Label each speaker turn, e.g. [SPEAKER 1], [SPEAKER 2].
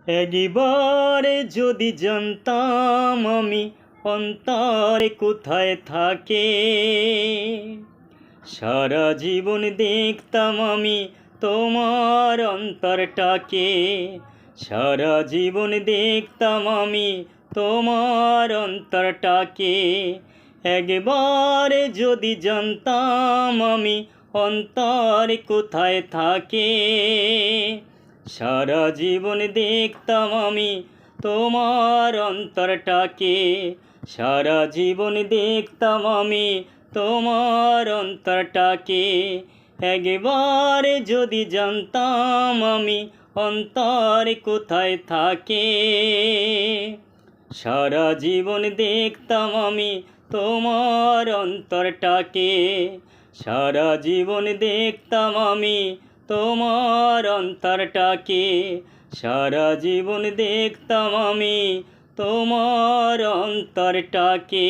[SPEAKER 1] একবারে যদি জানতাম আমি অন্তরে কোথায় থাকে, সারা জীবন দেখতাম আমি তোমার অন্তরটাকে। সারা জীবন দেখতাম আমি তোমার অন্তরটাকে। একবারে যদি জানতাম আমি অন্তরে কোথায় থাকে, সারা জীবন দেখতাম আমি তোমার অন্তরটাকে। সারা জীবন দেখতাম আমি তোমার অন্তরটাকে। একবারে যদি জানতাম আমি অন্তরে কোথায় থাকে, সারা জীবন দেখতাম আমি তোমার অন্তরটাকে। সারা জীবন দেখতাম আমি তোমার অন্তরটাকে। সারা জীবন দেখতাম আমি তোমার অন্তরটাকে।